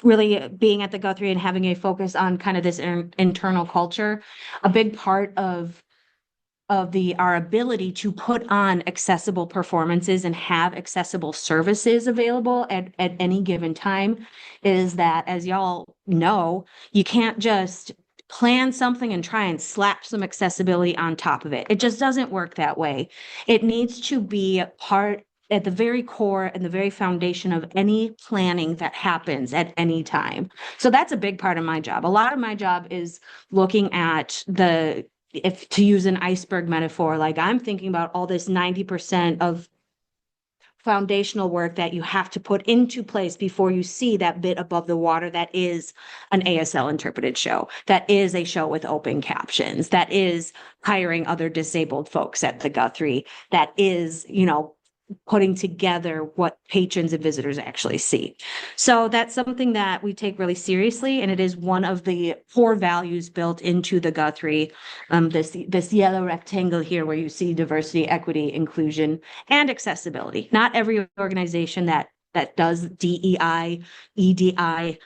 really being at the Guthrie and having a focus on kind of this internal culture, a big part of our ability to put on accessible performances and have accessible services available at any given time is that, as y'all know, you can't just plan something and try and slap some accessibility on top of it. It just doesn't work that way. It needs to be part at the very core and the very foundation of any planning that happens at any time. So that's a big part of my job. A lot of my job is looking at if to use an iceberg metaphor, like I'm thinking about all this 90% of foundational work that you have to put into place before you see that bit above the water that is an ASL interpreted show, that is a show with open captions, that is hiring other disabled folks at the Guthrie, that is, putting together what patrons and visitors actually see. So that's something that we take really seriously, and it is one of the core values built into the Guthrie. This yellow rectangle here where you see diversity, equity, inclusion, and accessibility. Not every organization that does DEI, EDI,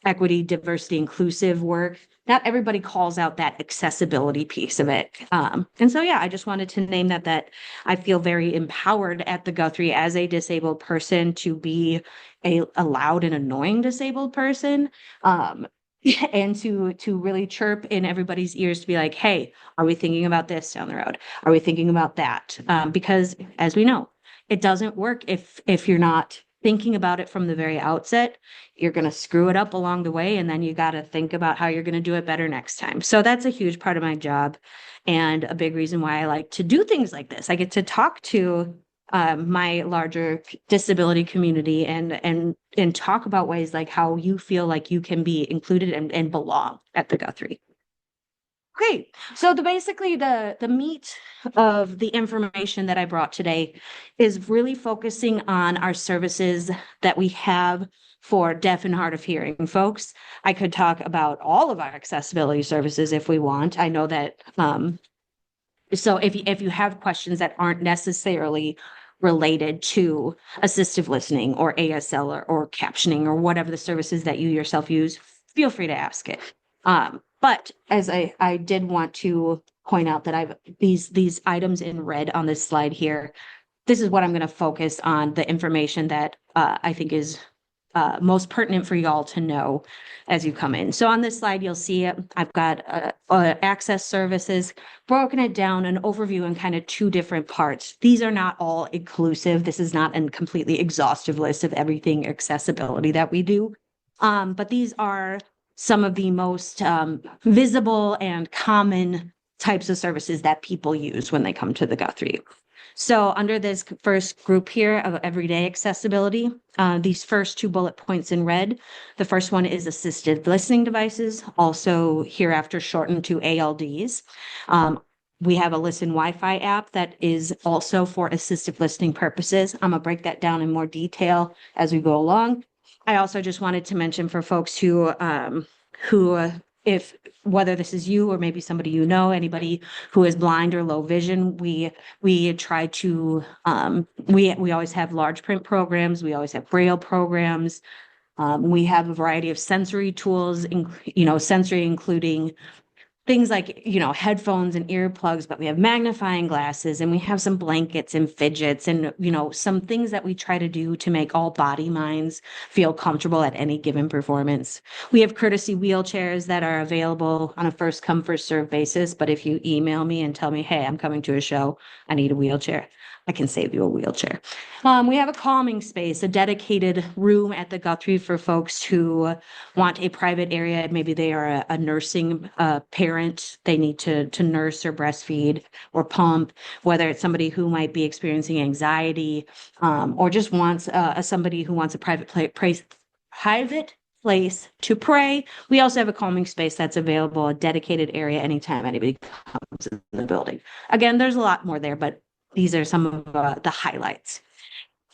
equity, diversity, inclusive work, not everybody calls out that accessibility piece of it. And so, yeah, I just wanted to name that I feel very empowered at the Guthrie as a disabled person to be a loud and annoying disabled person. And to really chirp in everybody's ears to be like, hey, are we thinking about this down the road? Are we thinking about that? Because as we know, it doesn't work if you're not thinking about it from the very outset. You're going to screw it up along the way, and then you got to think about how you're going to do it better next time. So that's a huge part of my job and a big reason why I like to do things like this. I get to talk to my larger disability community and talk about ways like how you feel like you can be included and belong at the Guthrie. Okay, so basically the meat of the information that I brought today is really focusing on our services that we have for deaf and hard of hearing folks. I could talk about all of our accessibility services if we want. I know that so if you have questions that aren't necessarily related to assistive listening or ASL or captioning or whatever the services that you yourself use, feel free to ask it. But as I did want to point out that these items in red on this slide here, this is what I'm going to focus on, the information that I think is most pertinent for y'all to know as you come in. So on this slide, you'll see I've got access services, broken it down, an overview in kind of two different parts. These are not all inclusive. This is not a completely exhaustive list of everything accessibility that we do. But these are some of the most visible and common types of services that people use when they come to the Guthrie. So under this first group here of everyday accessibility, these first two bullet points in red, the first one is assisted listening devices, also hereafter shortened to ALDs. We have a Listen Wi-Fi app that is also for assistive listening purposes. I'm gonna break that down in more detail as we go along. I also just wanted to mention for folks who if whether this is you or maybe somebody anybody who is blind or low vision, we try to we always have large print programs, we always have Braille programs. We have a variety of sensory tools, sensory including things like, headphones and earplugs, but we have magnifying glasses and we have some blankets and fidgets and, some things that we try to do to make all body minds feel comfortable at any given performance. We have courtesy wheelchairs that are available on a first come, first serve basis. But if you email me and tell me, hey, I'm coming to a show, I need a wheelchair, I can save you a wheelchair. We have a calming space, a dedicated room at the Guthrie for folks who want a private area. Maybe they are a nursing parent. They need to nurse or breastfeed or pump, whether it's somebody who might be experiencing anxiety or just wants somebody who wants a private place to pray. We also have a calming space that's available, a dedicated area anytime anybody comes in the building. Again, there's a lot more there, but these are some of the highlights.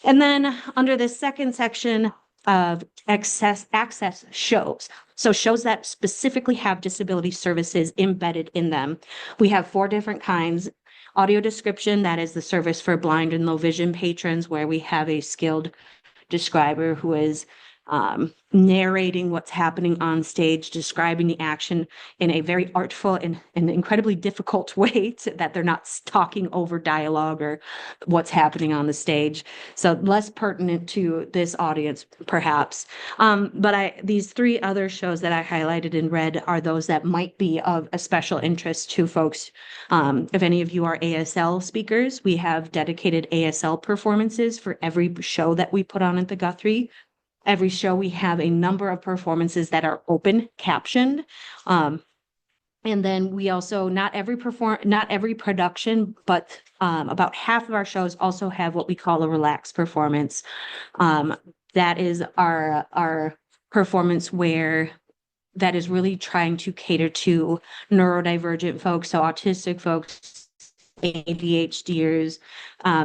And then under this second section of access shows, so shows that specifically have disability services embedded in them, we have 4 different kinds. Audio description, that is the service for blind and low vision patrons, where we have a skilled describer who is narrating what's happening on stage, describing the action in a very artful and incredibly difficult way that they're not talking over dialogue or what's happening on the stage. So less pertinent to this audience, perhaps. But these three other shows that I highlighted in red are those that might be of a special interest to folks. If any of you are ASL speakers, we have dedicated ASL performances for every show that we put on at the Guthrie. Every show we have a number of performances that are open captioned. And then we also, not every production, but about half of our shows also have what we call a relaxed performance. That is our performance that is really trying to cater to neurodivergent folks, so autistic folks, ADHDers,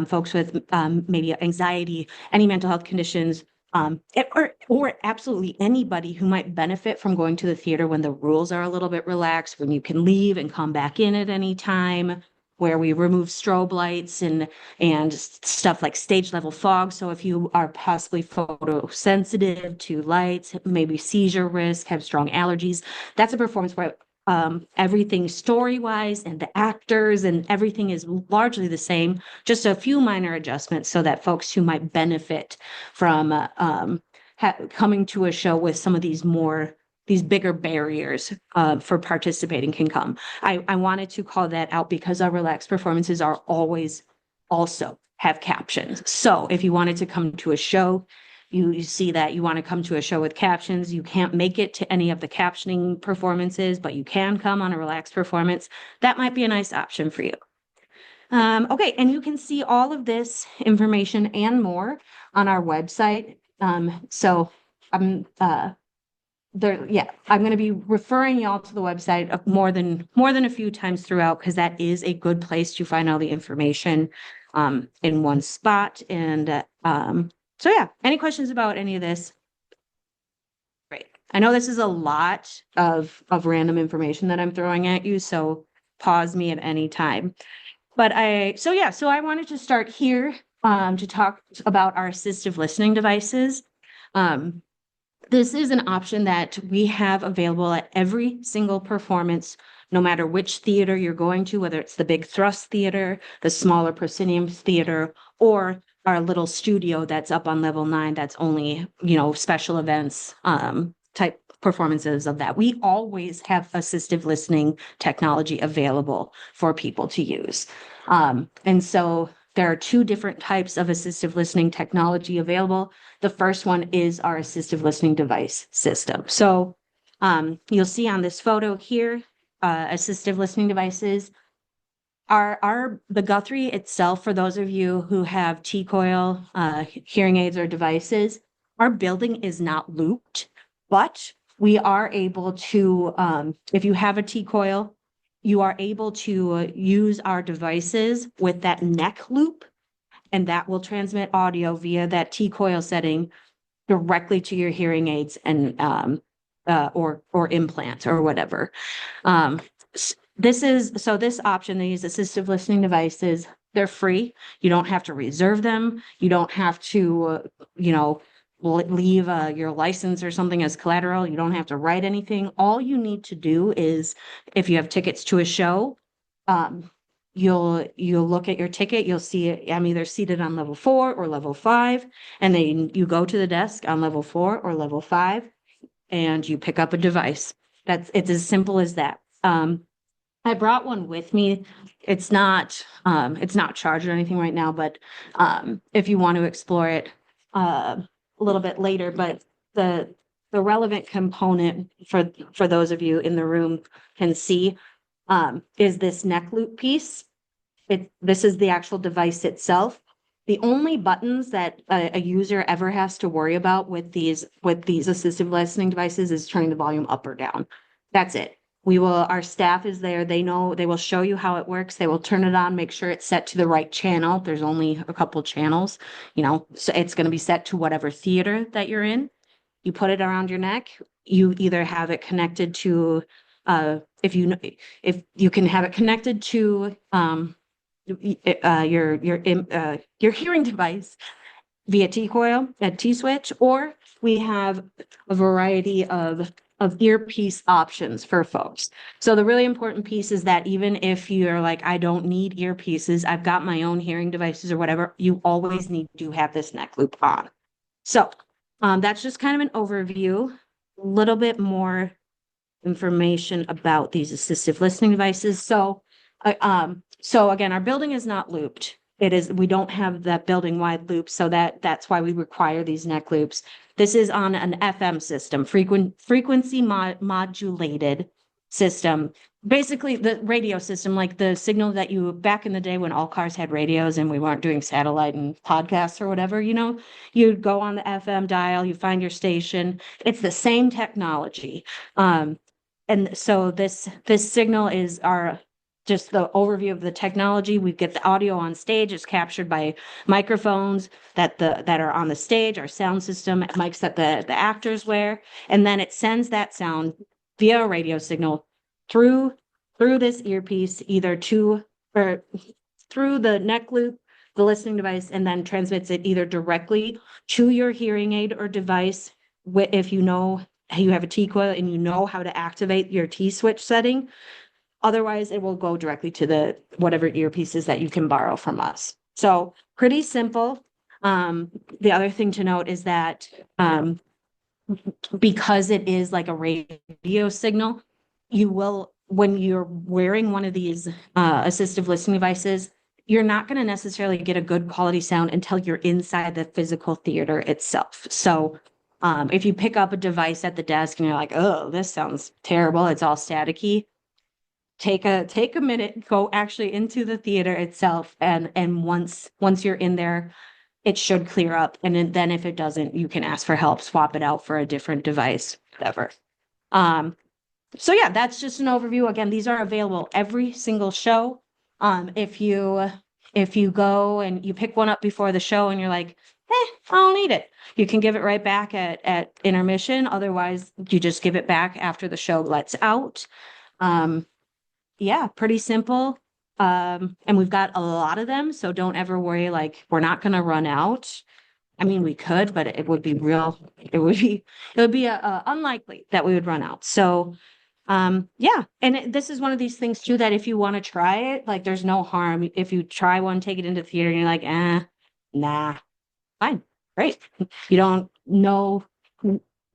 folks with maybe anxiety, any mental health conditions, or absolutely anybody who might benefit from going to the theater when the rules are a little bit relaxed, when you can leave and come back in at any time, where we remove strobe lights and stuff like stage level fog. So if you are possibly photosensitive to lights, maybe seizure risk, have strong allergies, that's a performance where everything story-wise and the actors and everything is largely the same, just a few minor adjustments so that folks who might benefit from coming to a show with some of these bigger barriers for participating can come. I wanted to call that out because our relaxed performances are always also have captions. So if you wanted to come to a show, you see that you want to come to a show with captions, you can't make it to any of the captioning performances, but you can come on a relaxed performance, that might be a nice option for you. Okay, and you can see all of this information and more on our website. So I'm going to be referring y'all to the website more than a few times throughout, because that is a good place to find all the information in one spot. And so yeah, any questions about any of this? Great. I know this is a lot of random information that I'm throwing at you, so pause me at any time. But so I wanted to start here to talk about our assistive listening devices. This is an option that we have available at every single performance, no matter which theater you're going to, whether it's the big thrust theater, the smaller proscenium theater, or our little studio that's up on level 9 that's only, special events type performances of that. We always have assistive listening technology available for people to use. And so there are two different types of assistive listening technology available. The first one is our assistive listening device system. So you'll see on this photo here, assistive listening devices. The Guthrie itself, for those of you who have T-coil hearing aids or devices, our building is not looped, but we are able to, if you have a T-coil, you are able to use our devices with that neck loop, and that will transmit audio via that T-coil setting directly to your hearing aids and or implant or whatever. This option, these assistive listening devices, they're free. You don't have to reserve them. You don't have to, leave your license or something as collateral. You don't have to write anything. All you need to do is, if you have tickets to a show, you'll look at your ticket. You'll see I'm either seated on level 4 or level 5, and then you go to the desk on level 4 or level 5, and you pick up a device. It's as simple as that. I brought one with me. It's not charged or anything right now, but if you want to explore it a little bit later, but the relevant component for those of you in the room can see is this neck loop piece. This is the actual device itself. The only buttons that a user ever has to worry about with these assistive listening devices is turning the volume up or down. That's it. Our staff is there. They will show you how it works. They will turn it on, make sure it's set to the right channel. There's only a couple channels, so it's going to be set to whatever theater that you're in. You put it around your neck. You either have it connected to, if you can have it connected to your hearing device, via T-coil, a T-switch, or we have a variety of earpiece options for folks. So the really important piece is that even if you're like, I don't need earpieces, I've got my own hearing devices or whatever, you always need to have this neck loop on. So that's just kind of an overview, a little bit more information about these assistive listening devices. So again, our building is not looped. We don't have that building wide loop. So that's why we require these neck loops. This is on an FM system, frequency modulated system. Basically the radio system, like the signal that back in the day when all cars had radios and we weren't doing satellite and podcasts or whatever, you'd go on the FM dial, you find your station. It's the same technology. And so this signal is just the overview of the technology. We get the audio on stage. It's captured by microphones that are on the stage, our sound system, mics that the actors wear, and then it sends that sound via a radio signal through this earpiece, either to or through the neck loop, the listening device, and then transmits it either directly to your hearing aid or device. If you know you have a T-coil and you know how to activate your T-switch setting. Otherwise, it will go directly to the whatever earpieces that you can borrow from us. So pretty simple. The other thing to note is that because it is like a radio signal, when you're wearing one of these assistive listening devices, you're not going to necessarily get a good quality sound until you're inside the physical theater itself. So if you pick up a device at the desk and you're like, oh, this sounds terrible, it's all staticky, take a minute, go actually into the theater itself, and once you're in there, it should clear up. And then if it doesn't, you can ask for help, swap it out for a different device, whatever. So yeah, that's just an overview. Again, these are available every single show. If you go and you pick one up before the show and you're like, I don't need it, you can give it right back at intermission. Otherwise, you just give it back after the show lets out. Yeah, pretty simple. And we've got a lot of them, so don't ever worry, like, we're not going to run out. I mean, we could, but it would be unlikely that we would run out. So, yeah. And this is one of these things too, that if you want to try it, like, there's no harm. If you try one, take it into theater and you're like, nah, fine. Great. You don't know.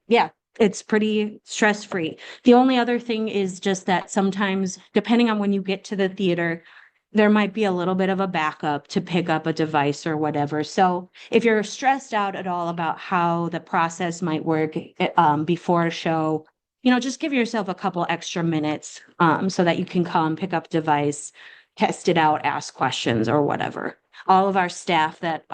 Yeah. It's pretty stress-free. The only other thing is just that sometimes, depending on when you get to the theater, there might be a little bit of a backup to pick up a device or whatever. So if you're stressed out at all about how the process might work before a show, just give yourself a couple extra minutes so that you can come pick up a device, test it out, ask questions or whatever. All of our staff that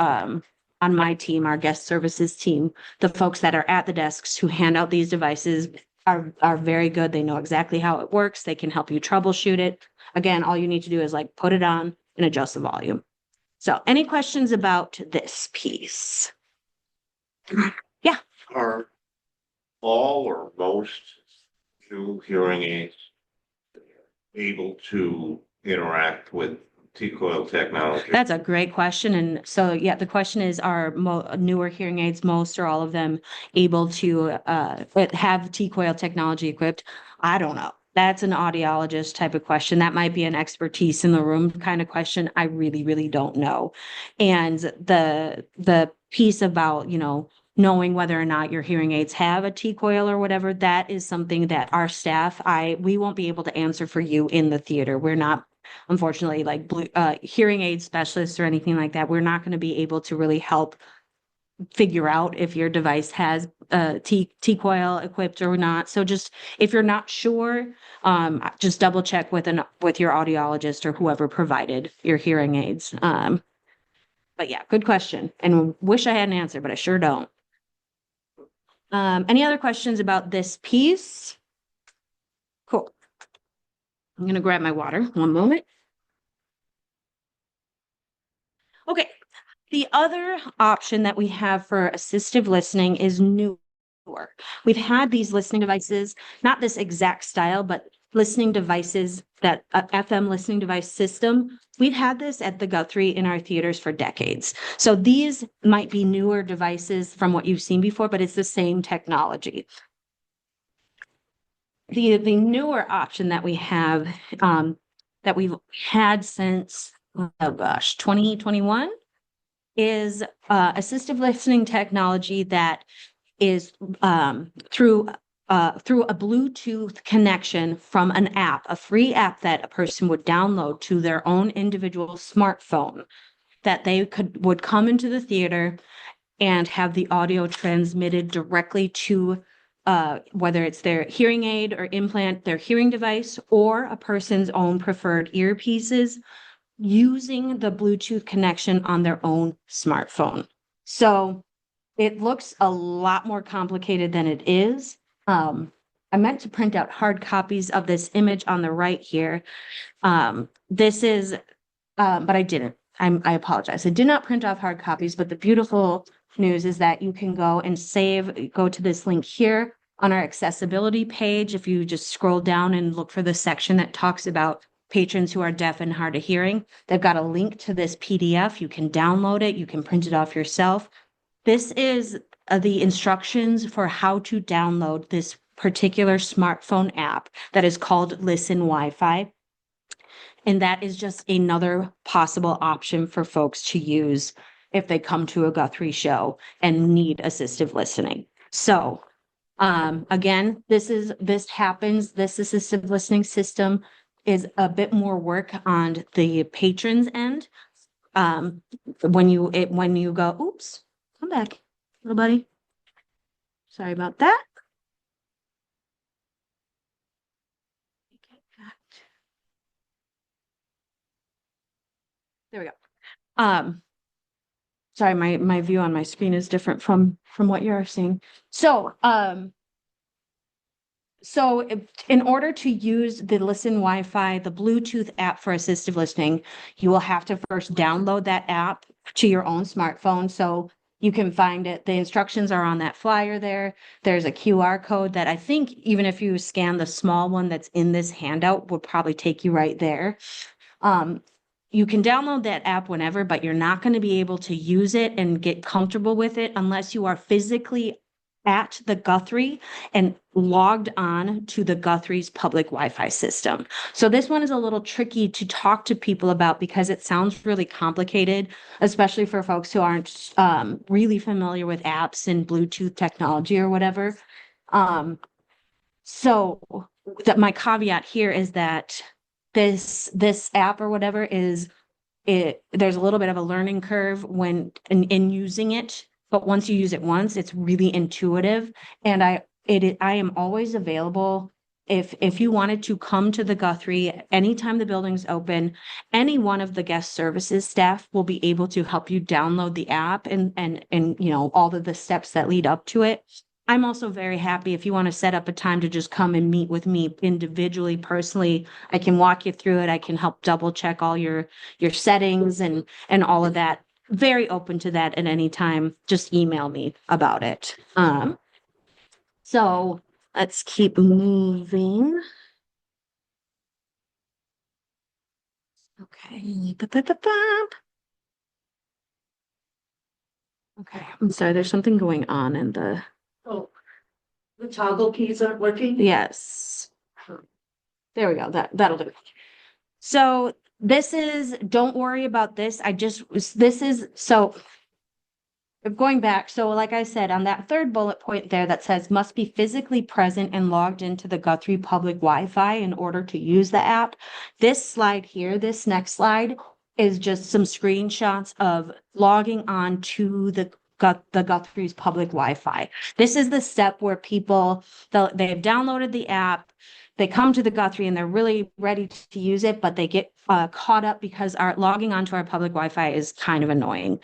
on my team, our guest services team, the folks that are at the desks who hand out these devices are very good. They know exactly how it works. They can help you troubleshoot it. Again, all you need to do is like put it on and adjust the volume. So any questions about this piece? Yeah. Are all or most new hearing aids able to interact with T-coil technology? That's a great question. And so, yeah, the question is, are newer hearing aids, most or all of them, able to have T-coil technology equipped? I don't know. That's an audiologist type of question. That might be an expertise in the room kind of question. I really, really don't know. And the piece about, knowing whether or not your hearing aids have a T-coil or whatever, that is something that our staff, we won't be able to answer for you in the theater. We're not, unfortunately, like hearing aid specialists or anything like that. We're not going to be able to really help figure out if your device has T-coil equipped or not. So just if you're not sure, just double check with your audiologist or whoever provided your hearing aids. But yeah, good question. And wish I had an answer, but I sure don't. Any other questions about this piece? Cool. I'm going to grab my water. One moment. Okay. The other option that we have for assistive listening is newer. We've had these listening devices, not this exact style, but listening devices, that FM listening device system, we've had this at the Guthrie in our theaters for decades. So these might be newer devices from what you've seen before, but it's the same technology. The newer option that we have, that we've had since, oh gosh, 2021, is assistive listening technology that is through a Bluetooth connection from an app, a free app that a person would download to their own individual smartphone, that they would come into the theater and have the audio transmitted directly to whether it's their hearing aid or implant, their hearing device, or a person's own preferred earpieces, using the Bluetooth connection on their own smartphone. So it looks a lot more complicated than it is. I meant to print out hard copies of this image on the right here. This is, but I didn't. I apologize. I did not print off hard copies, but the beautiful news is that you can go and go to this link here on our accessibility page. If you just scroll down and look for the section that talks about patrons who are deaf and hard of hearing, they've got a link to this PDF. You can download it. You can print it off yourself. This is the instructions for how to download this particular smartphone app that is called Listen Wi-Fi. And that is just another possible option for folks to use if they come to a Guthrie show and need assistive listening. So again, this assistive listening system is a bit more work on the patron's end. When you go, oops, come back, little buddy. Sorry about that. There we go. Sorry, my view on my screen is different from what you're seeing. So, in order to use the Listen Wi-Fi, the Bluetooth app for assistive listening, you will have to first download that app to your own smartphone. So you can find it. The instructions are on that flyer there. There's a QR code that I think even if you scan the small one that's in this handout will probably take you right there. You can download that app whenever, but you're not going to be able to use it and get comfortable with it unless you are physically at the Guthrie and logged on to the Guthrie's public Wi-Fi system. So this one is a little tricky to talk to people about because it sounds really complicated, especially for folks who aren't really familiar with apps and Bluetooth technology or whatever. So my caveat here is that this app or whatever there's a little bit of a learning curve when in using it, but once you use it once, it's really intuitive. And I am always available if you wanted to come to the Guthrie anytime the building's open. Any one of the guest services staff will be able to help you download the app and you know all of the steps that lead up to it. I'm also very happy if you want to set up a time to just come and meet with me individually, personally. I can walk you through it. I can help double check all your settings and all of that. Very open to that at any time. Just email me about it. So let's keep moving. Okay. Okay, I'm sorry, there's something going on in the. Oh, the toggle keys aren't working? Yes. There we go. That'll do it. So don't worry about this. So going back. So like I said, on that third bullet point there that says must be physically present and logged into the Guthrie public Wi-Fi in order to use the app. This slide here, this next slide is just some screenshots of logging on to the Guthrie's public Wi-Fi. This is the step where they've downloaded the app, they come to the Guthrie and they're really ready to use it, but they get caught up because logging onto our public Wi-Fi is kind of annoying.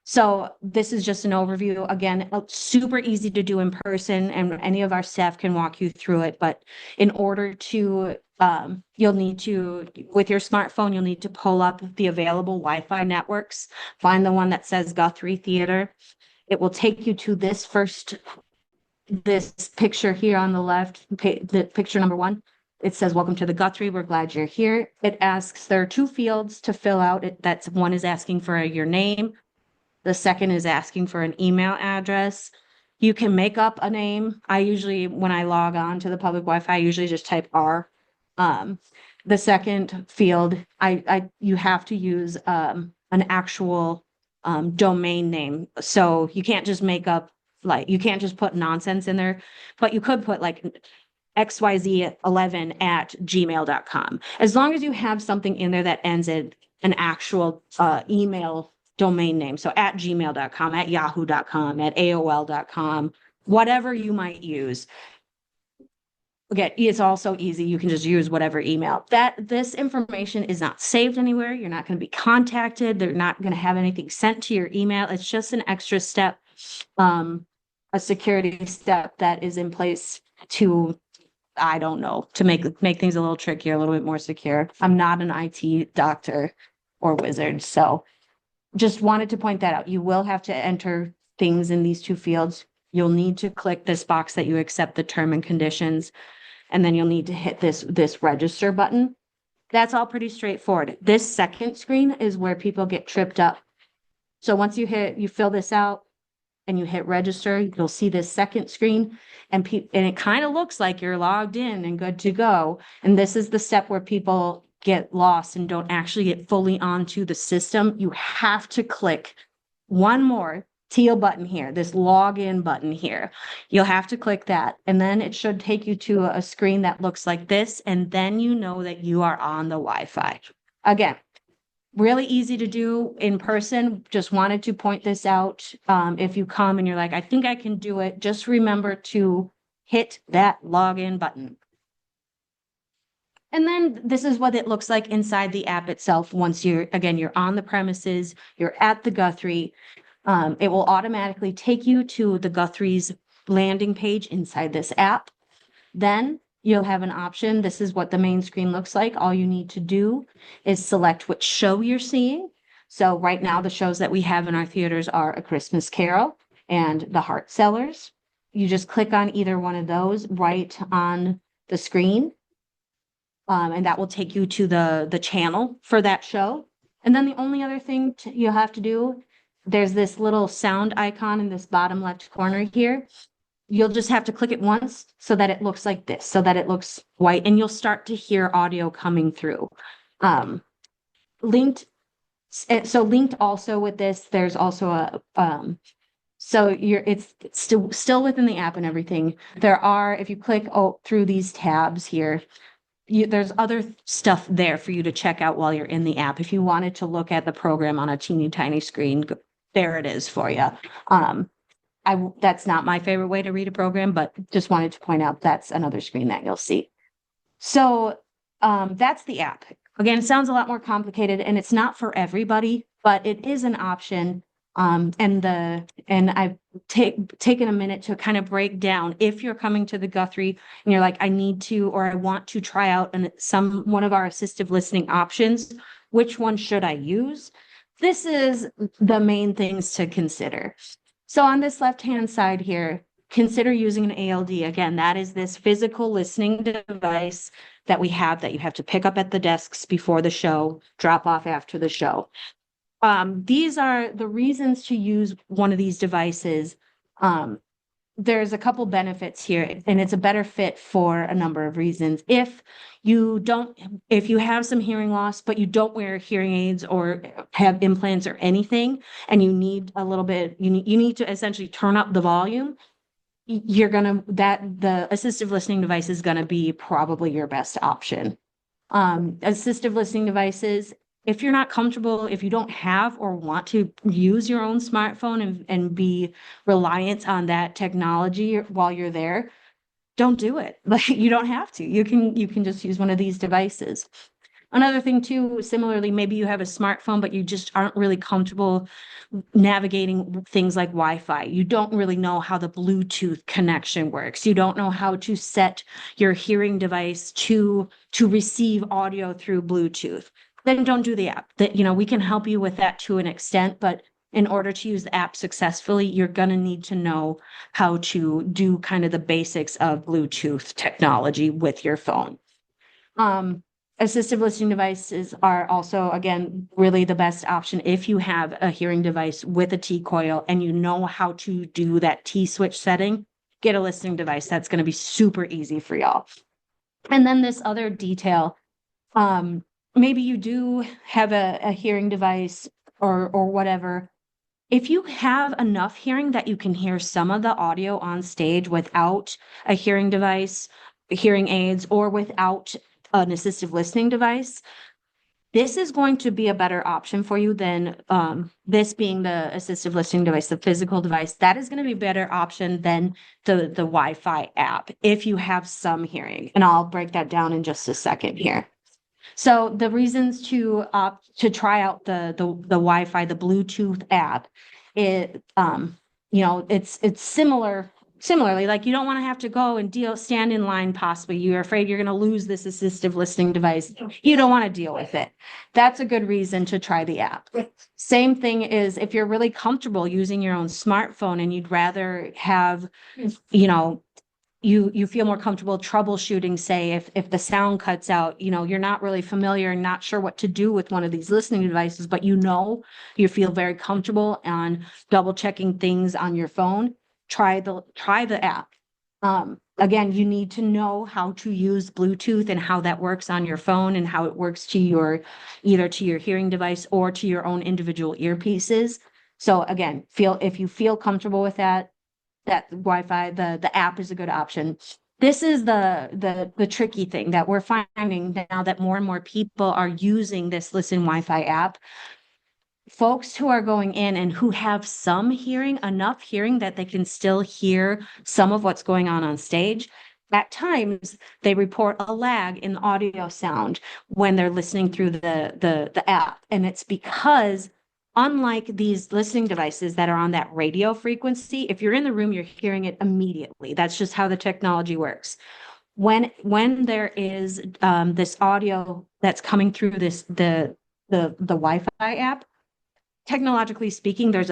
So this is just an overview. Again, super easy to do in person, and any of our staff can walk you through it. But in order to, you'll need to, with your smartphone, you'll need to pull up the available Wi-Fi networks, find the one that says Guthrie Theater. It will take you to this picture here on the left, the picture number 1. it says, welcome to the Guthrie. We're glad you're here. It asks, there are two fields to fill out. That's one is asking for your name. The second is asking for an email address. You can make up a name. I usually, when I log on to the public Wi-Fi, I usually just type R. The second field, you have to use an actual domain name. So you can't just make up, like, you can't just put nonsense in there, but you could put like xyz11@gmail.com. As long as you have something in there that ends in an actual email domain name. So at gmail.com, at yahoo.com, at AOL.com, whatever you might use. Again, it's also easy. You can just use whatever email. This information is not saved anywhere. You're not going to be contacted. They're not going to have anything sent to your email. It's just an extra step, a security step that is in place to, I don't know, to make things a little trickier, a little bit more secure. I'm not an IT doctor or wizard, so just wanted to point that out. You will have to enter things in these two fields. You'll need to click this box that you accept the term and conditions, and then you'll need to hit this register button. That's all pretty straightforward. This second screen is where people get tripped up. So once you fill this out and you hit register, you'll see this second screen, and it kind of looks like you're logged in and good to go. And this is the step where people get lost and don't actually get fully onto the system. You have to click one more teal button here, this login button here. You'll have to click that, and then it should take you to a screen that looks like this, and then you know that you are on the Wi-Fi. Again, really easy to do in person. Just wanted to point this out. If you come and you're like, I think I can do it, just remember to hit that login button. And then this is what it looks like inside the app itself. Once you're on the premises, you're at the Guthrie. It will automatically take you to the Guthrie's landing page inside this app. Then you'll have an option. This is what the main screen looks like. All you need to do is select which show you're seeing. So right now, the shows that we have in our theaters are A Christmas Carol and The Heart Sellers. You just click on either one of those right on the screen. And that will take you to the channel for that show. And then the only other thing you'll have to do, there's this little sound icon in this bottom left corner here. You'll just have to click it once so that it looks like this, so that it looks white, and you'll start to hear audio coming through. Linked also with this, there's also so it's still within the app and everything. There are, if you click through these tabs here, there's other stuff there for you to check out while you're in the app. If you wanted to look at the program on a teeny tiny screen, there it is for you. That's not my favorite way to read a program, but just wanted to point out that's another screen that you'll see. So that's the app. Again, it sounds a lot more complicated, and it's not for everybody, but it is an option. And I've taken a minute to kind of break down, if you're coming to the Guthrie and you're like, I need to, or I want to try out one of our assistive listening options, which one should I use? This is the main things to consider. So on this left-hand side here, consider using an ALD. Again, that is this physical listening device that we have that you have to pick up at the desks before the show, drop off after the show. These are the reasons to use one of these devices. There's a couple benefits here, and it's a better fit for a number of reasons. If you have some hearing loss, but you don't wear hearing aids or have implants or anything, and you need a little bit, you need to essentially turn up the volume, the assistive listening device is gonna be probably your best option. Assistive listening devices, if you're not comfortable, if you don't have or want to use your own smartphone and be reliant on that technology while you're there, don't do it. Like, you don't have to. You can just use one of these devices. Another thing too, similarly, maybe you have a smartphone, but you just aren't really comfortable navigating things like Wi-Fi. You don't really know how the Bluetooth connection works. You don't know how to set your hearing device to receive audio through Bluetooth. Then don't do the app. We can help you with that to an extent, but in order to use the app successfully, you're going to need to know how to do kind of the basics of Bluetooth technology with your phone. Assistive listening devices are also, again, really the best option if you have a hearing device with a T-coil and you know how to do that T-switch setting. Get a listening device. That's going to be super easy for y'all. And then this other detail, maybe you do have a hearing device or whatever. If you have enough hearing that you can hear some of the audio on stage without a hearing device, hearing aids, or without an assistive listening device, this is going to be a better option for you than this being the assistive listening device, the physical device. That is going to be a better option than the Wi-Fi app if you have some hearing. And I'll break that down in just a second here. So the reasons to try out the Wi-Fi, the Bluetooth app, it's similarly, like you don't want to have to go and stand in line. Possibly you're afraid you're going to lose this assistive listening device. You don't want to deal with it. That's a good reason to try the app. Same thing is if you're really comfortable using your own smartphone and you'd rather have, you feel more comfortable troubleshooting, say, if the sound cuts out, you're not really familiar and not sure what to do with one of these listening devices, but you feel very comfortable on double checking things on your phone, try the app. Again, you need to know how to use Bluetooth and how that works on your phone and how it works to either to your hearing device or to your own individual earpieces. So again, if you feel comfortable with that Wi-Fi, the app is a good option. This is the tricky thing that we're finding now that more and more people are using this Listen Wi-Fi app. Folks who are going in and who have some hearing, enough hearing that they can still hear some of what's going on stage, at times they report a lag in audio sound when they're listening through the app. And it's because unlike these listening devices that are on that radio frequency, if you're in the room, you're hearing it immediately. That's just how the technology works. When there is this audio that's coming through the Wi-Fi app, technologically speaking, there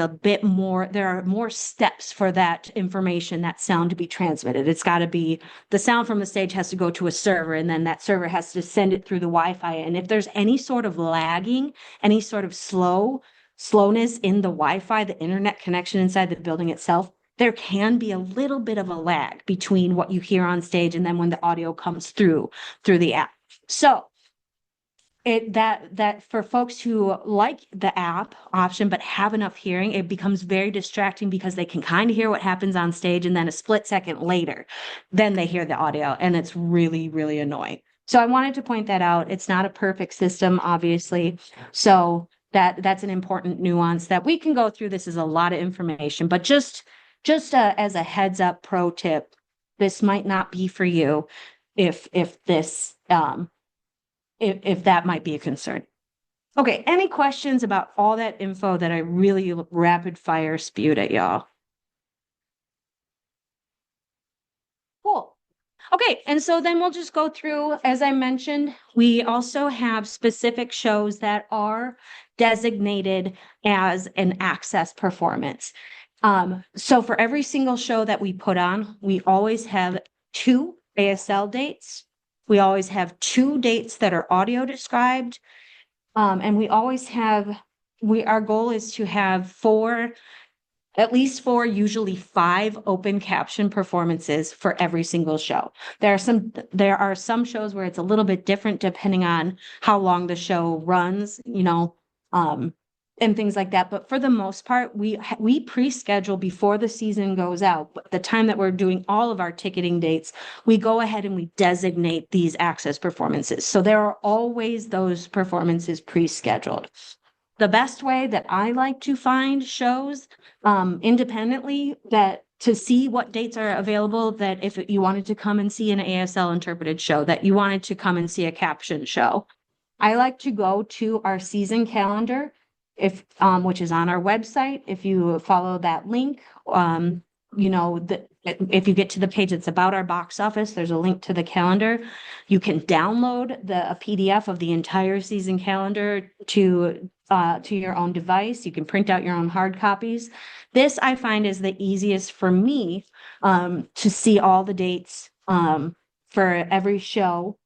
are more steps for that information, that sound to be transmitted. It's got to be, the sound from the stage has to go to a server, and then that server has to send it through the Wi-Fi. And if there's any sort of lagging, any sort of slowness in the Wi-Fi, the internet connection inside the building itself, there can be a little bit of a lag between what you hear on stage and then when the audio comes through the app. So that for folks who like the app option but have enough hearing, it becomes very distracting because they can kind of hear what happens on stage, and then a split second later, then they hear the audio, and it's really, really annoying. So I wanted to point that out. It's not a perfect system, obviously. So that's an important nuance that we can go through. This is a lot of information, but just as a heads up pro tip, this might not be for you if that might be a concern. Okay, any questions about all that info that I really rapid fire spewed at y'all? Cool. Okay, and so then we'll just go through, as I mentioned, we also have specific shows that are designated as an access performance. So for every single show that we put on, we always have 2 ASL dates. We always have 2 dates that are audio described. And we always have, our goal is to have at least 4, usually 5 open caption performances for every single show. There are some shows where it's a little bit different depending on how long the show runs, and things like that. But for the most part, we pre-schedule before the season goes out. But the time that we're doing all of our ticketing dates, we go ahead and we designate these access performances. So there are always those performances pre-scheduled. The best way that I like to find shows independently to see what dates are available, that if you wanted to come and see an ASL interpreted show, that you wanted to come and see a caption show, I like to go to our season calendar, which is on our website. If you follow that link, if you get to the page that's about our box office, there's a link to the calendar. You can download a PDF of the entire season calendar to your own device. You can print out your own hard copies. This I find is the easiest for me to see all the dates for every show.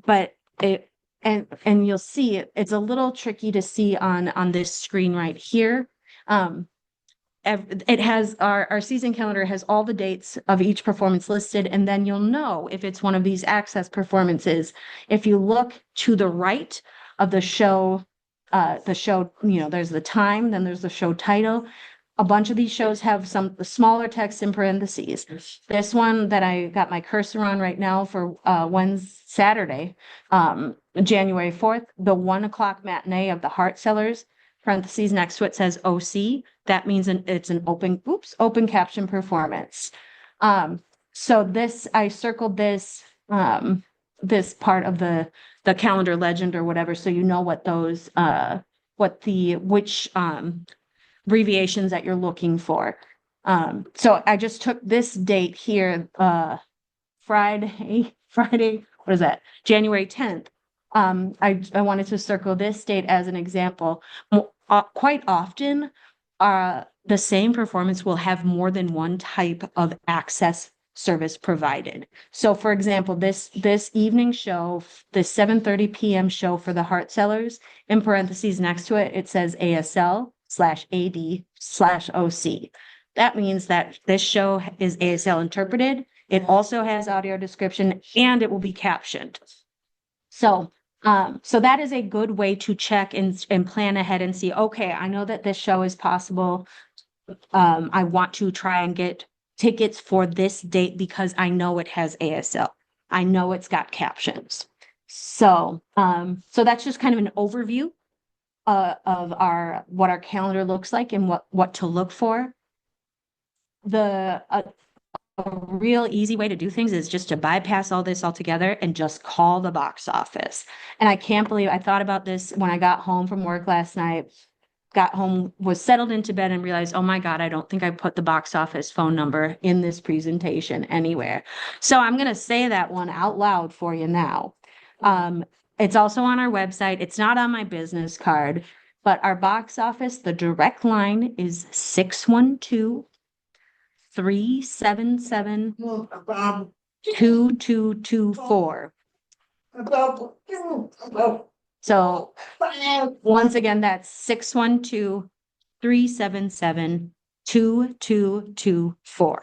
but and you'll see it's a little tricky to see on this screen right here. It has our season calendar has all the dates of each performance listed, and then you'll know if it's one of these access performances. If you look to the right of the show, there's the time, then there's the show title. A bunch of these shows have some smaller text in parentheses. This one that I got my cursor on right now for Saturday, January 4th, the 1 o'clock matinee of the Heart Sellers, parentheses next to it says OC. That means it's an open caption performance. So this, I circled this, this part of the calendar legend or whatever, so you know what those, which abbreviations that you're looking for. So I just took this date here, Friday, what is that? January 10th. I wanted to circle this date as an example. Quite often, the same performance will have more than one type of access service provided. So for example, this evening show, the 7:30 p.m. show for the Heart Sellers, in parentheses next to it, it says ASL/AD/OC. That means that this show is ASL interpreted. It also has audio description and it will be captioned. So that is a good way to check and plan ahead and see, okay, I know that this show is possible. I want to try and get tickets for this date because I know it has ASL. I know it's got captions. So that's just kind of an overview of what our calendar looks like and what to look for. A real easy way to do things is just to bypass all this altogether and just call the box office. And I can't believe I thought about this when I got home from work last night, got home, was settled into bed and realized, oh my God, I don't think I put the box office phone number in this presentation anywhere. So I'm going to say that one out loud for you now. It's also on our website. It's not on my business card, but our box office, the direct line is 612-377-2224. So once again, that's 612-377-2224.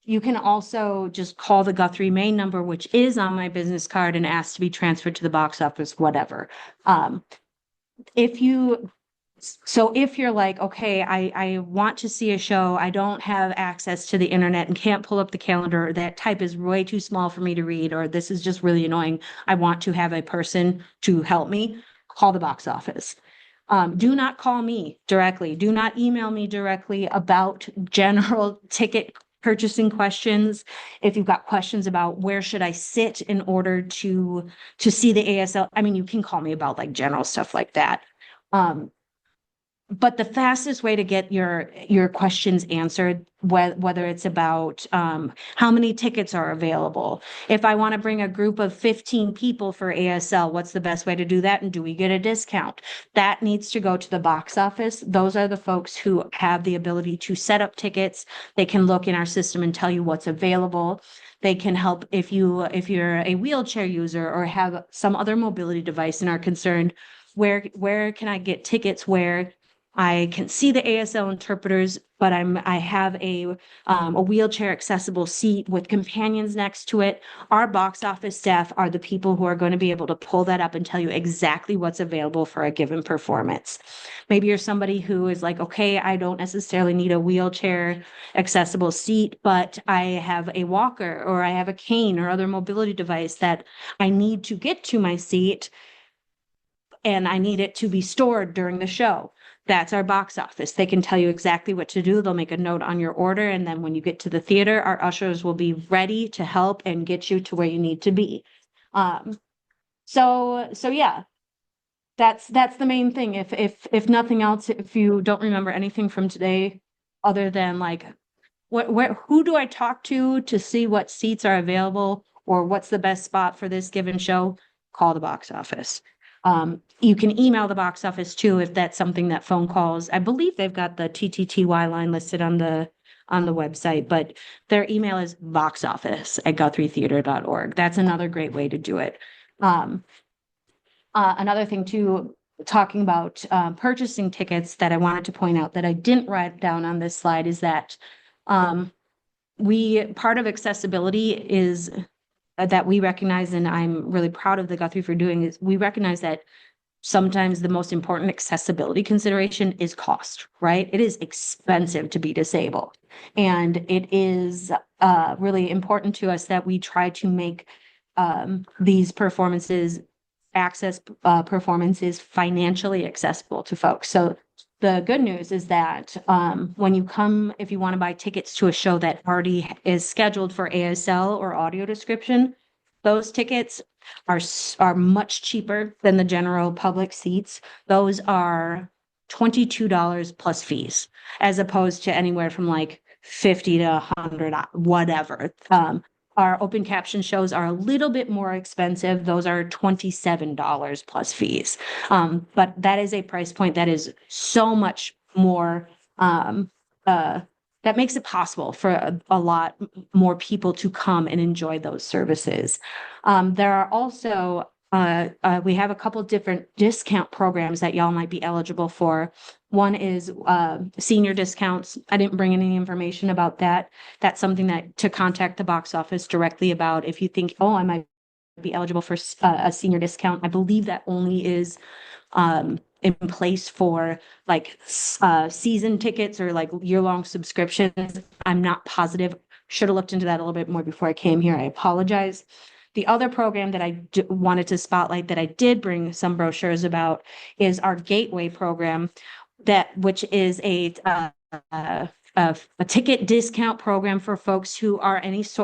You can also just call the Guthrie main number, which is on my business card, and ask to be transferred to the box office, whatever. If you're like, okay, I want to see a show, I don't have access to the internet and can't pull up the calendar, that type is way too small for me to read, or this is just really annoying, I want to have a person to help me, call the box office. Do not call me directly. Do not email me directly about general ticket purchasing questions. If you've got questions about where should I sit in order to see the ASL, I mean, you can call me about like general stuff like that. But the fastest way to get your questions answered, whether it's about how many tickets are available, if I want to bring a group of 15 people for ASL, what's the best way to do that? And do we get a discount? That needs to go to the box office. Those are the folks who have the ability to set up tickets. They can look in our system and tell you what's available. They can help if you're a wheelchair user or have some other mobility device and are concerned, where can I get tickets where I can see the ASL interpreters, but I have a wheelchair accessible seat with companions next to it. Our box office staff are the people who are going to be able to pull that up and tell you exactly what's available for a given performance. Maybe you're somebody who is like, okay, I don't necessarily need a wheelchair accessible seat, but I have a walker or I have a cane or other mobility device that I need to get to my seat and I need it to be stored during the show. That's our box office. They can tell you exactly what to do. They'll make a note on your order. And then when you get to the theater, our ushers will be ready to help and get you to where you need to be. So yeah, that's the main thing. If nothing else, if you don't remember anything from today, other than like, who do I talk to see what seats are available or what's the best spot for this given show? Call the box office. You can email the box office too, if that's something that phone calls. I believe they've got the TTTY line listed on the website, but their email is boxoffice@GuthrieTheater.org. That's another great way to do it. Another thing too, talking about purchasing tickets that I wanted to point out that I didn't write down on this slide is that part of accessibility is that we recognize, and I'm really proud of the Guthrie for doing, is we recognize that sometimes the most important accessibility consideration is cost, right? It is expensive to be disabled. And it is really important to us that we try to make these performances financially accessible to folks. So the good news is that when you come, if you want to buy tickets to a show that already is scheduled for ASL or audio description, those tickets are much cheaper than the general public seats. Those are $22 plus fees, as opposed to anywhere from like 50 to 100, whatever. Our open caption shows are a little bit more expensive. Those are $27 plus fees. But that is a price point that is so much more, that makes it possible for a lot more people to come and enjoy those services. There are also, we have a couple different discount programs that y'all might be eligible for. One is senior discounts. I didn't bring any information about that. That's something that to contact the box office directly about if you think, oh, I might be eligible for a senior discount. I believe that only is in place for like season tickets or like year-long subscriptions. I'm not positive. Should have looked into that a little bit more before I came here. I apologize. The other program that I wanted to spotlight that I did bring some brochures about is our Gateway program, which is a ticket discount program for folks who are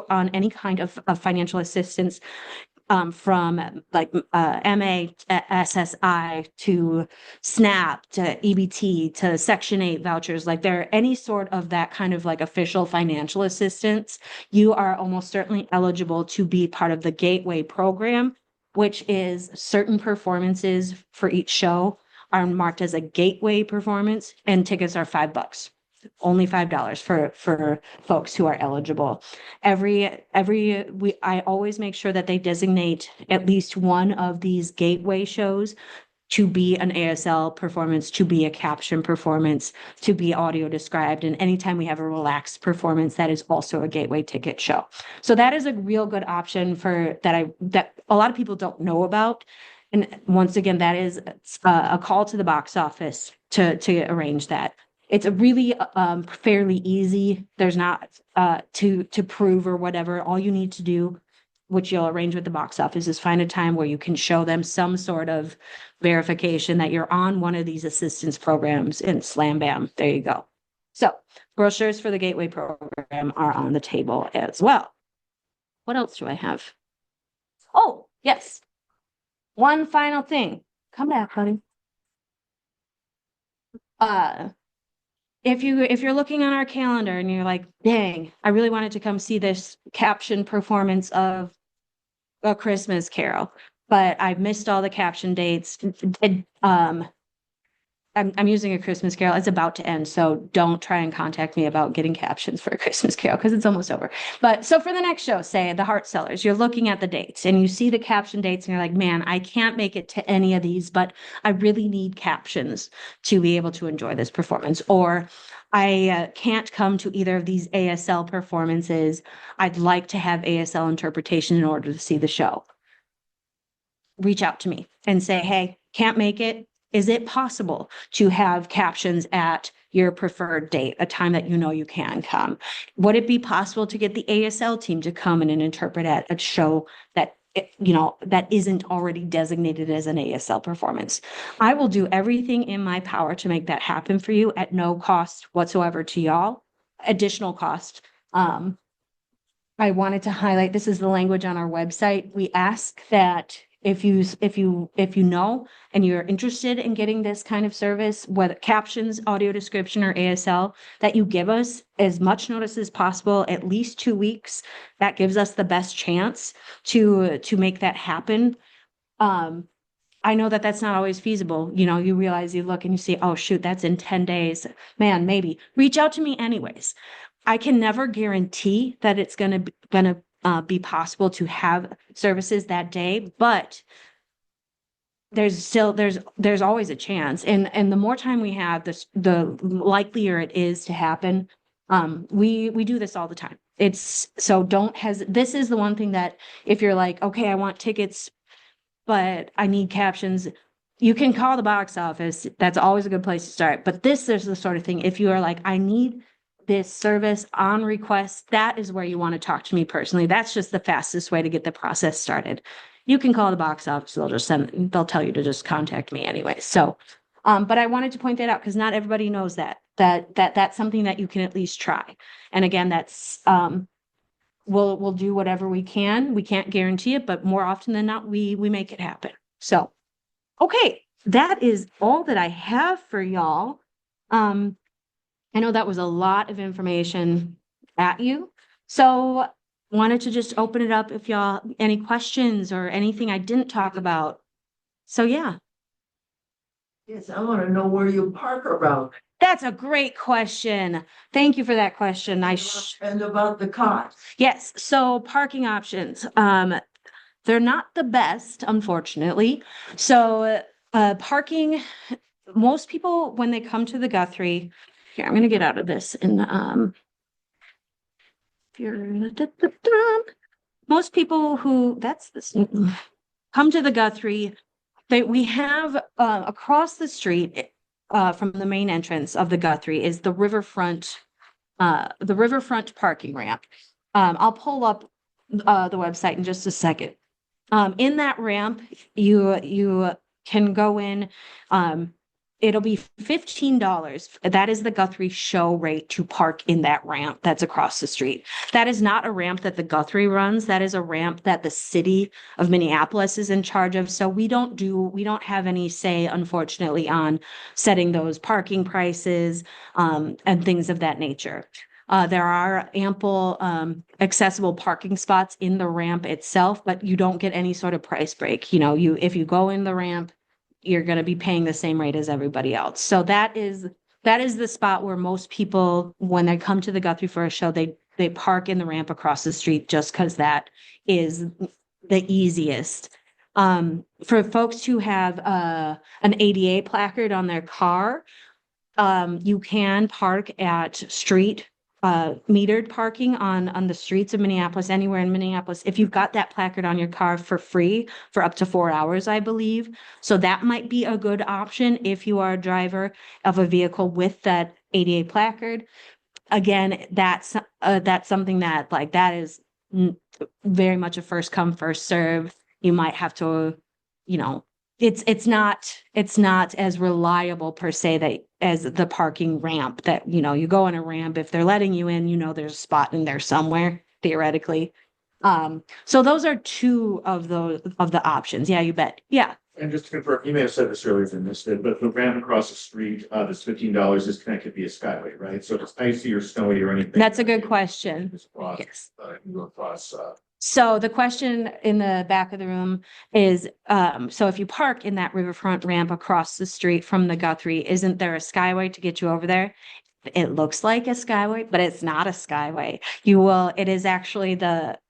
on any kind of financial assistance, from like MA, SSI to SNAP to EBT to Section 8 vouchers. Like there are any sort of that kind of like official financial assistance, you are almost certainly eligible to be part of the Gateway program, which is certain performances for each show are marked as a gateway performance, and tickets are $5. Only $5 for folks who are eligible. I always make sure that they designate at least one of these gateway shows to be an ASL performance, to be a caption performance, to be audio described. And anytime we have a relaxed performance, that is also a gateway ticket show. So that is a real good option that a lot of people don't know about. And once again, that is a call to the box office to arrange that. It's a really fairly easy. There's not to prove or whatever. All you need to do, which you'll arrange with the box office, is find a time where you can show them some sort of verification that you're on one of these assistance programs, and slam bam, there you go. So brochures for the Gateway program are on the table as well. What else do I have? Oh, yes. One final thing. Come back, honey. If you're looking on our calendar and you're like, dang, I really wanted to come see this caption performance of A Christmas Carol, but I've missed all the caption dates. I'm using A Christmas Carol. It's about to end, so don't try and contact me about getting captions for A Christmas Carol because it's almost over. But so for the next show, say the Heart Sellers, you're looking at the dates and you see the caption dates and you're like, man, I can't make it to any of these, but I really need captions to be able to enjoy this performance. Or I can't come to either of these ASL performances. I'd like to have ASL interpretation in order to see the show. Reach out to me and say, hey, can't make it. Is it possible to have captions at your preferred date, a time that you know you can come? Would it be possible to get the ASL team to come in and interpret at a show that, that isn't already designated as an ASL performance? I will do everything in my power to make that happen for you at no cost whatsoever to y'all, additional cost. I wanted to highlight, this is the language on our website. We ask that if you know and you're interested in getting this kind of service, whether captions, audio description, or ASL, that you give us as much notice as possible, at least 2 weeks. That gives us the best chance to make that happen. I know that that's not always feasible. You realize, you look and you see, oh shoot, that's in 10 days. Man, maybe. Reach out to me anyways. I can never guarantee that it's gonna be possible to have services that day, but there's always a chance. And the more time we have, the likelier it is to happen. We do this all the time. This is the one thing that if you're like, okay, I want tickets, but I need captions, you can call the box office. That's always a good place to start. But this is the sort of thing, if you are like, I need this service on request, that is where you want to talk to me personally. That's just the fastest way to get the process started. You can call the box office, they'll tell you to just contact me anyway. So, but I wanted to point that out because not everybody knows that's something that you can at least try. And again, that's, we'll do whatever we can. We can't guarantee it, but more often than not, we make it happen. So, okay, that is all that I have for y'all. I know that was a lot of information at you. So wanted to just open it up if y'all, any questions or anything I didn't talk about. So yeah. Yes, I want to know where you park around. That's a great question. Thank you for that question. And about the cost. Yes, so parking options. They're not the best, unfortunately. So parking, most people when they come to the Guthrie, here, I'm gonna get out of this and most people who come to the Guthrie, we have across the street from the main entrance of the Guthrie is the riverfront parking ramp. I'll pull up the website in just a second. In that ramp, you can go in. It'll be $15. That is the Guthrie show rate to park in that ramp that's across the street. That is not a ramp that the Guthrie runs. That is a ramp that the city of Minneapolis is in charge of. So we don't have any say, unfortunately, on setting those parking prices and things of that nature. There are ample accessible parking spots in the ramp itself, but you don't get any sort of price break. If you go in the ramp, you're going to be paying the same rate as everybody else. So that is the spot where most people, when they come to the Guthrie for a show, they park in the ramp across the street just because that is the easiest. For folks who have an ADA placard on their car, you can park at street metered parking on the streets of Minneapolis, anywhere in Minneapolis, if you've got that placard on your car for free for up to 4 hours, I believe. So that might be a good option if you are a driver of a vehicle with that ADA placard. Again, that's something that that is very much a first come, first serve. You might have to, it's not as reliable per se as the parking ramp that, you go on a ramp. If they're letting you in, there's a spot in there somewhere, theoretically. So those are two of the options. Yeah, you bet. Yeah. And just to confirm, you may have said this earlier if I missed it, but the ramp across the street, this $15 is connected via Skyway, right? So if it's icy or snowy or anything. That's a good question. Yes. You go across. So the question in the back of the room is, so if you park in that riverfront ramp across the street from the Guthrie, isn't there a Skyway to get you over there? It looks like a Skyway, but it's not a Skyway. It is actually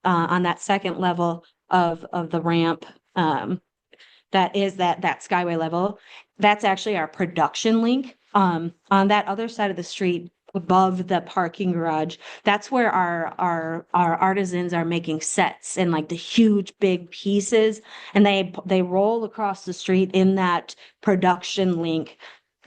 on that second level of the ramp, that is that Skyway level. That's actually our production link. On that other side of the street, above the parking garage, that's where our artisans are making sets and the huge big pieces, and they roll across the street in that production link,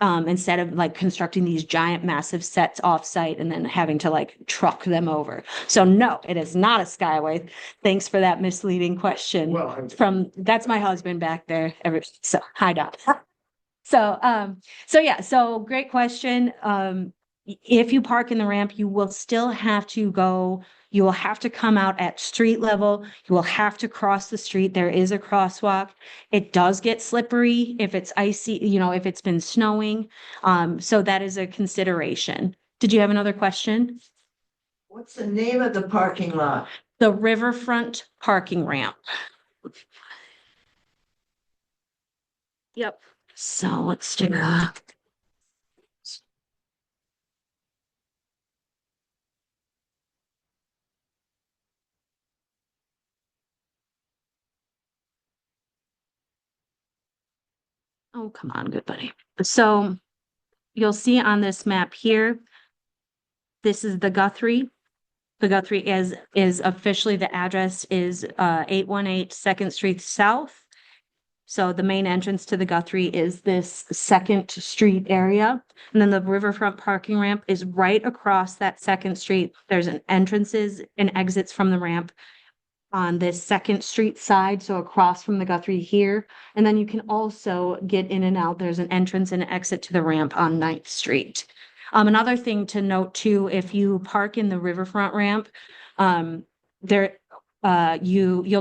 instead of constructing these giant massive sets offsite and then having to truck them over. So no, it is not a Skyway. Thanks for that misleading question. Well, That's my husband back there. So hi, Doc. So great question. If you park in the ramp, you will still have to come out at street level. You will have to cross the street. There is a crosswalk. It does get slippery if it's icy, if it's been snowing. So that is a consideration. Did you have another question? What's the name of the parking lot? The riverfront parking ramp. Yep. So let's do that. Oh, come on, good buddy. So you'll see on this map here, this is the Guthrie. The Guthrie is officially, the address is 818 2nd Street South. So the main entrance to the Guthrie is this 2nd Street area. And then the riverfront parking ramp is right across that 2nd Street. There's an entrances and exits from the ramp on this 2nd Street side, so across from the Guthrie here. And then you can also get in and out. There's an entrance and exit to the ramp on 9th Street. Another thing to note too, if you park in the riverfront ramp, you'll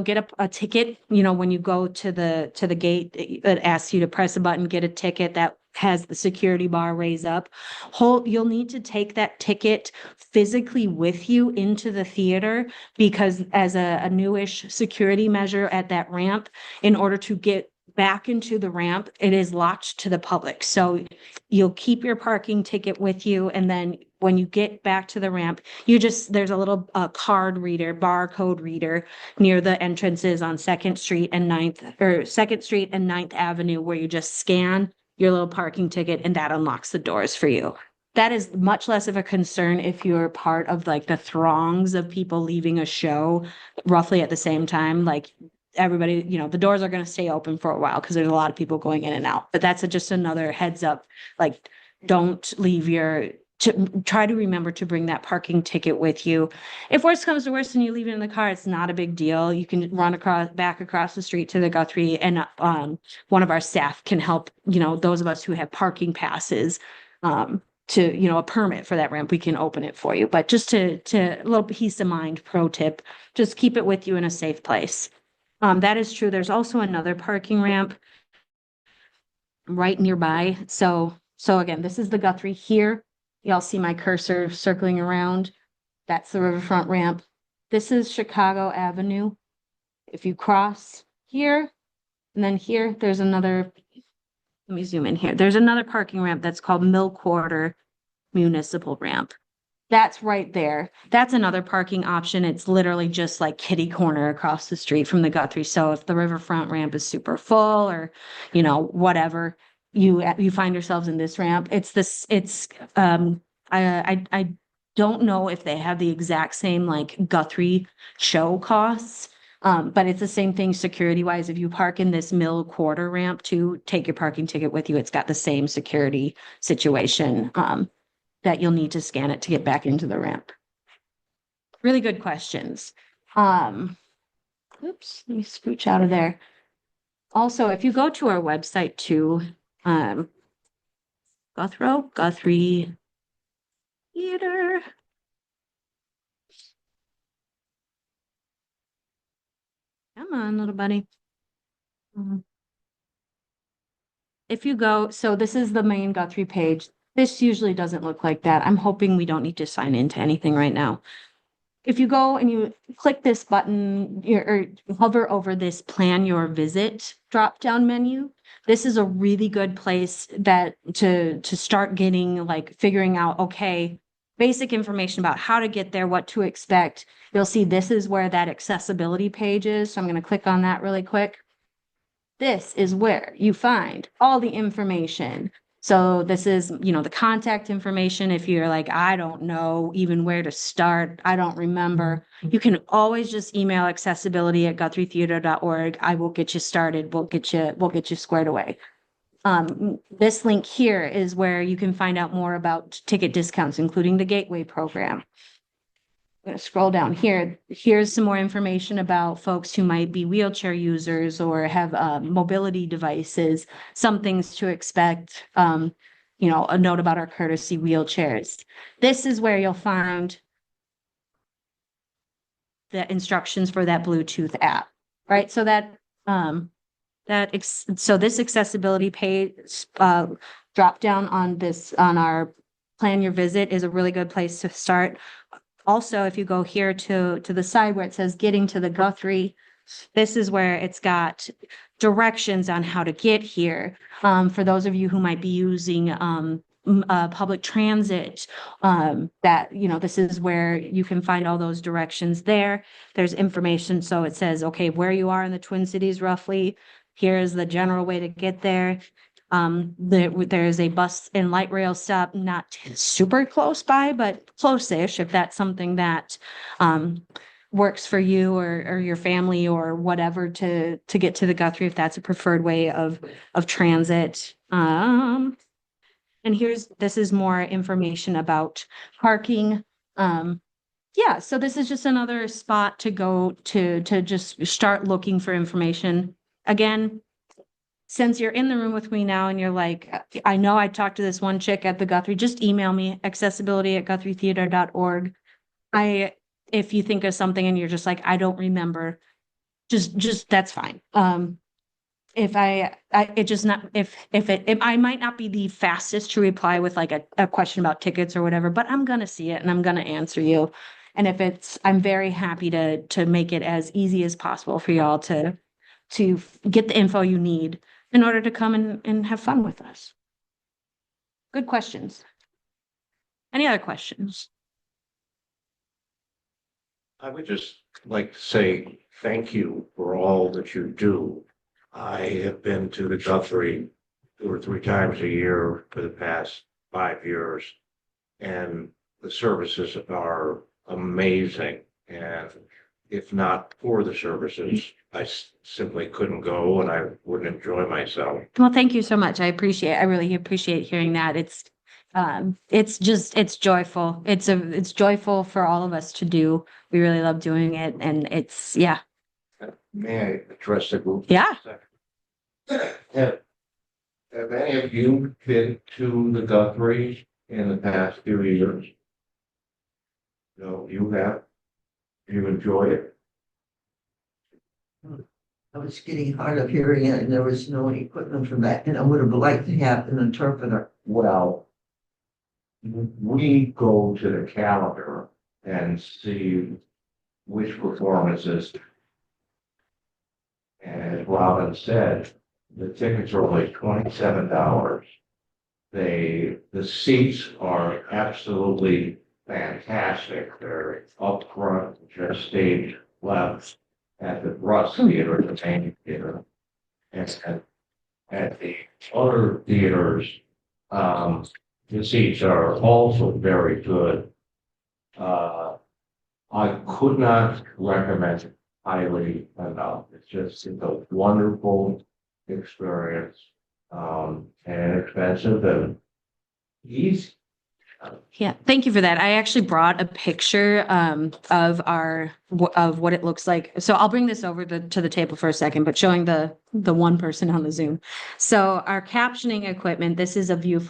get a ticket, when you go to the gate, it asks you to press a button, get a ticket that has the security bar raised up. You'll need to take that ticket physically with you into the theater, because as a newish security measure at that ramp, in order to get back into the ramp, it is locked to the public. So you'll keep your parking ticket with you. And then when you get back to the ramp, there's a little barcode reader near the entrances on 2nd Street and 9th Avenue, where you just scan your little parking ticket and that unlocks the doors for you. That is much less of a concern if you're part of like the throngs of people leaving a show roughly at the same time. Like everybody, the doors are going to stay open for a while because there's a lot of people going in and out. But that's just another heads up. Like, don't leave try to remember to bring that parking ticket with you. If worse comes to worse and you leave it in the car, it's not a big deal. You can run back across the street to the Guthrie, and one of our staff can help, those of us who have parking passes, to, a permit for that ramp, we can open it for you. But just to a little peace of mind, pro tip, just keep it with you in a safe place. That is true. There's also another parking ramp right nearby. So again, this is the Guthrie here. Y'all see my cursor circling around. That's the riverfront ramp. This is Chicago Avenue. If you cross here, and then here, there's another, let me zoom in here. There's another parking ramp that's called Mill Quarter Municipal Ramp. That's right there. That's another parking option. It's literally just like kitty corner across the street from the Guthrie. So if the riverfront ramp is super full, or, whatever, you find yourselves in this ramp. I don't know if they have the exact same like Guthrie show costs, but it's the same thing security wise. If you park in this Mill Quarter ramp to take your parking ticket with you, it's got the same security situation, that you'll need to scan it to get back into the ramp. Really good questions. Oops, let me scooch out of there. Also, if you go to our website too, Guthrie Theater. Come on, little buddy. If you go, so this is the main Guthrie page. This usually doesn't look like that. I'm hoping we don't need to sign into anything right now. If you go and you click this button or hover over this plan your visit drop-down menu, this is a really good place to start getting figuring out, okay, basic information about how to get there, what to expect. You'll see this is where that accessibility page is. So I'm going to click on that really quick. This is where you find all the information. So this is, the contact information. If you're like, I don't know even where to start, I don't remember, you can always just email accessibility@GuthrieTheater.org. I will get you started. We'll get you squared away. This link here is where you can find out more about ticket discounts, including the Gateway program. I'm going to scroll down here. Here's some more information about folks who might be wheelchair users or have mobility devices, some things to expect, a note about our courtesy wheelchairs. This is where you'll find the instructions for that Bluetooth app, right? So this accessibility page drop down on our plan your visit is a really good place to start. Also, if you go here to the side where it says getting to the Guthrie, this is where it's got directions on how to get here. For those of you who might be using public transit, this is where you can find all those directions there. There's information. So it says, okay, where you are in the Twin Cities roughly. Here's the general way to get there. There's a bus and light rail stop, not super close by, but close-ish, if that's something that works for you or your family or whatever to get to the Guthrie, if that's a preferred way of transit. And this is more information about parking. Yeah, so this is just another spot to go to just start looking for information. Again, since you're in the room with me now and you're like, I know I talked to this one chick at the Guthrie, just email me, accessibility@guthrietheater.org. If you think of something and you're just like, I don't remember, just that's fine. If I might not be the fastest to reply with like a question about tickets or whatever, but I'm gonna see it and I'm gonna answer you. And I'm very happy to make it as easy as possible for y'all to get the info you need in order to come and have fun with us. Good questions. Any other questions? I would just like to say thank you for all that you do. I have been to the Guthrie 2 or 3 times a year for the past 5 years, and the services are amazing. And if not for the services, I simply couldn't go and I wouldn't enjoy myself. Well, thank you so much. I really appreciate hearing that. It's joyful. It's joyful for all of us to do. We really love doing it. And yeah. May I address the group? Yeah. Have any of you been to the Guthrie in the past few years? No, you have? You enjoy it? I was getting hard of hearing it and there was no equipment for that, and I would have liked to have an interpreter. Well, we go to the calendar and see which performances. And as Robyn said, the tickets are only $27. The seats are absolutely fantastic. They're up front, just stage left at the Russ Theater, the main theater. And at the other theaters, the seats are also very good. I could not recommend it highly enough. It's a wonderful experience, and inexpensive and easy. Yeah, thank you for that. I actually brought a picture of what it looks like. So I'll bring this over to the table for a second, but showing the one person on the Zoom. So our captioning equipment, this is a view of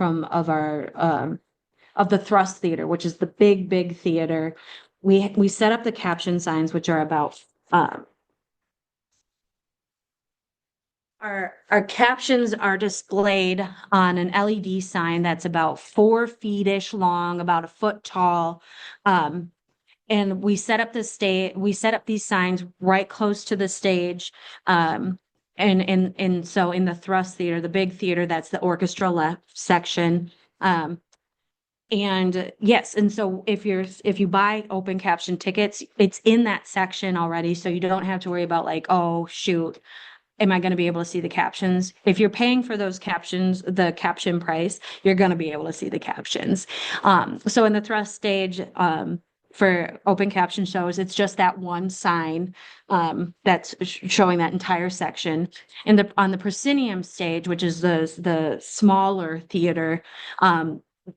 the Thrust Theater, which is the big theater. We set up the caption signs, which are about our captions are displayed on an LED sign that's about 4 feet-ish long, about 1 foot tall. And we set up these signs right close to the stage. And so in the Thrust Theater, the big theater, that's the orchestra left section. And yes, and so if you buy open caption tickets, it's in that section already. So you don't have to worry about like, oh, shoot, am I going to be able to see the captions? If you're paying for those captions, the caption price, you're going to be able to see the captions. So in the Thrust stage, for open caption shows, it's just that one sign that's showing that entire section. And on the proscenium stage, which is the smaller theater,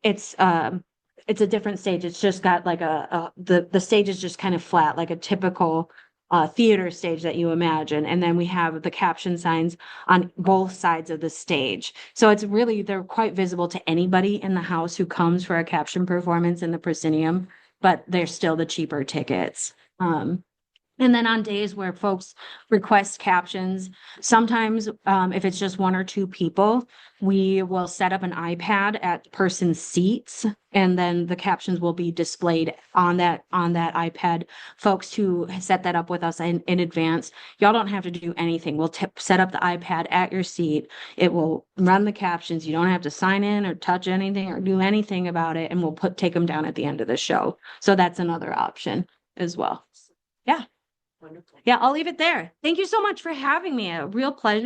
it's a different stage. It's just got like the stage is just kind of flat, like a typical theater stage that you imagine. And then we have the caption signs on both sides of the stage. So they're quite visible to anybody in the house who comes for a caption performance in the proscenium, but they're still the cheaper tickets. And then on days where folks request captions, sometimes if it's just 1 or 2 people, we will set up an iPad at person's seats, and then the captions will be displayed on that iPad. Folks who set that up with us in advance, y'all don't have to do anything. We'll set up the iPad at your seat. It will run the captions. You don't have to sign in or touch anything or do anything about it, and we'll take them down at the end of the show. So that's another option as well. Yeah. Wonderful. Yeah, I'll leave it there. Thank you so much for having me. A real pleasure.